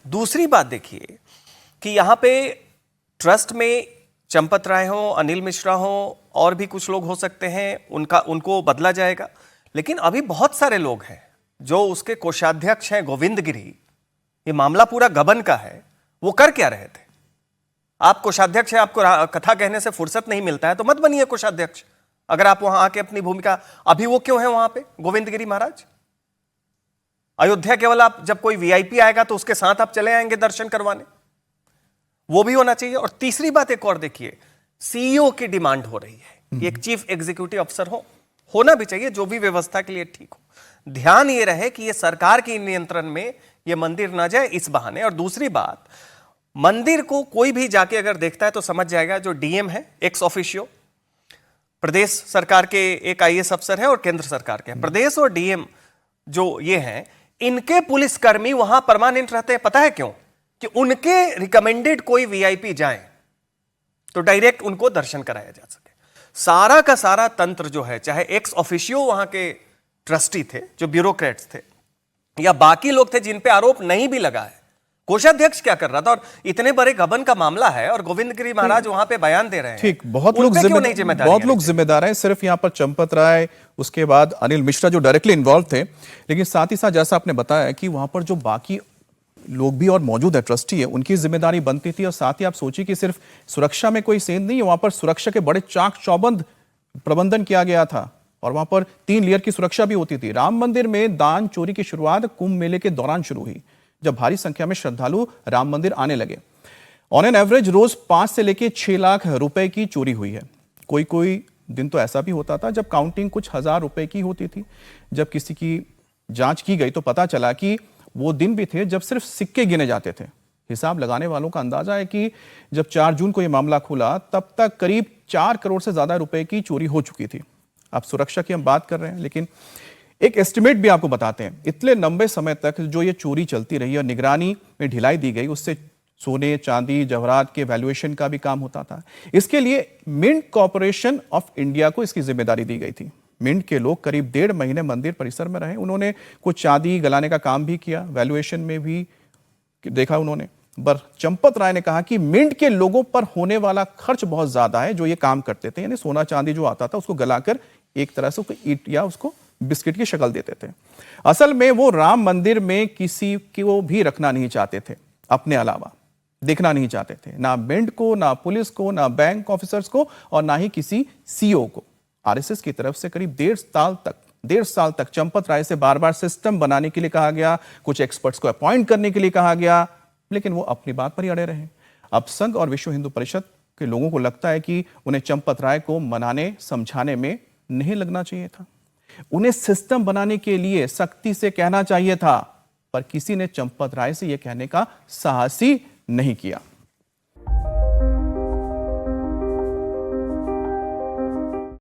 दूसरी बात देखिए कि यहाँ पे ट्रस्ट में चंपत राय हो, अनिल मिश्रा हो, और भी कुछ लोग हो सकते हैं, उनको बदला जाएगा। लेकिन अभी बहुत सारे लोग हैं जो उसके कोषाध्यक्ष हैं, गोविंद गिरी। ये मामला पूरा गबन का है। वो कर क्या रहे थे? आप कोषाध्यक्ष हैं, आपको कथा कहने से फुर्सत नहीं मिलता है तो मत बनिए कोषाध्यक्ष। अगर आप वहां आके अपनी भूमिका, अभी वो क्यों है वहां पे गोविंद गिरी महाराज? अयोध्या केवल आप जब कोई वीआईपी आएगा तो उसके साथ आप चले आएंगे दर्शन करवाने, वो भी होना चाहिए। और तीसरी बात एक और देखिए, सीईओ की डिमांड हो रही है कि एक चीफ एग्जीक्यूटिव अफसर होना भी चाहिए, जो भी व्यवस्था के लिए ठीक हो। ध्यान ये रहे कि ये सरकार के नियंत्रण में ये मंदिर ना जाए इस बहाने। और दूसरी बात, मंदिर को कोई भी जाके अगर देखता है तो समझ जाएगा, जो डीएम है एक्स ऑफिशियो, प्रदेश सरकार के एक आईएएस अफसर है और केंद्र सरकार के, प्रदेश और डीएम जो ये हैं, इनके पुलिसकर्मी वहां परमानेंट रहते हैं। पता है क्यों? कि उनके रिकमेंडेड कोई वीआईपी जाए तो डायरेक्ट उनको दर्शन कराया जा सके। सारा का सारा तंत्र जो है, चाहे एक्स ऑफिशियो वहां के ट्रस्टी थे, जो ब्यूरोक्रेट्स थे, या बाकी लोग थे जिन पे आरोप नहीं भी लगा है, कोषाध्यक्ष क्या कर रहा था? और इतने बड़े गबन का मामला है और गोविंद गिरी महाराज वहां पे बयान दे रहे हैं। ठीक, बहुत लोग जिम्मेदार हैं। सिर्फ यहाँ पर चंपत राय, उसके बाद अनिल मिश्रा जो डायरेक्टली इन्वॉल्व थे, लेकिन साथ ही साथ जैसा आपने बताया कि वहां पर जो बाकी लोग भी और मौजूद है, ट्रस्टी है, उनकी जिम्मेदारी बनती थी। और साथ ही आप सोचिए कि सिर्फ सुरक्षा में कोई सेंध नहीं है, वहां पर सुरक्षा के बड़े चाक चौबंद प्रबंधन किया गया था और वहां पर 3 लेयर की सुरक्षा भी होती थी। राम मंदिर में दान चोरी की शुरुआत कुंभ मेले के दौरान शुरू हुई, जब भारी संख्या में श्रद्धालु राम मंदिर आने लगे। ऑन एन एवरेज रोज 5 से लेकर 6 लाख रुपए की चोरी हुई है। कोई दिन तो ऐसा भी होता था जब काउंटिंग कुछ हजार रुपए की होती थी। जब किसी की जांच की गई तो पता चला कि वो दिन भी थे जब सिर्फ सिक्के गिने जाते थे। हिसाब लगाने वालों का अंदाजा है कि जब 4 जून को यह मामला खुला तब तक करीब 4 करोड़ से ज्यादा रुपए की चोरी हो चुकी थी। अब सुरक्षा की हम बात कर रहे हैं, लेकिन एक एस्टिमेट भी आपको बताते हैं। इतने लंबे समय तक जो ये चोरी चलती रही और निगरानी में ढिलाई दी गई, उससे सोने, चांदी, जवाहरात के वैल्यूएशन का भी काम होता था। इसके लिए मिंट कॉर्पोरेशन ऑफ इंडिया को इसकी जिम्मेदारी दी गई थी। मिंट के लोग करीब 1.5 महीने मंदिर परिसर में रहे। उन्होंने कुछ चांदी गलाने का काम भी किया, वैल्यूएशन में भी देखा उन्होंने। पर चंपत राय ने कहा कि मिंट के लोगों पर होने वाला खर्च बहुत ज्यादा है जो ये काम करते थे, यानी सोना चांदी जो आता था उसको गलाकर एक तरह से उसको ईट या उसको बिस्किट की शक्ल देते थे। असल में वो राम मंदिर में किसी को भी रखना नहीं चाहते थे, अपने अलावा देखना नहीं चाहते थे, ना मिंट को, ना पुलिस को, ना बैंक ऑफिसर्स को, और ना ही किसी सीईओ को। आरएसएस की तरफ से करीब 1.5 साल तक चंपत राय से बार बार सिस्टम बनाने के लिए कहा गया, कुछ एक्सपर्ट्स को अपॉइंट करने के लिए कहा गया, लेकिन वो अपनी बात पर ही अड़े रहे। अब संघ और विश्व हिंदू परिषद के लोगों को लगता है कि उन्हें चंपत राय को मनाने समझाने में नहीं लगना चाहिए था। उन्हें सिस्टम बनाने के लिए सख्ती से कहना चाहिए था, पर किसी ने चंपत राय से यह कहने का साहस ही नहीं किया।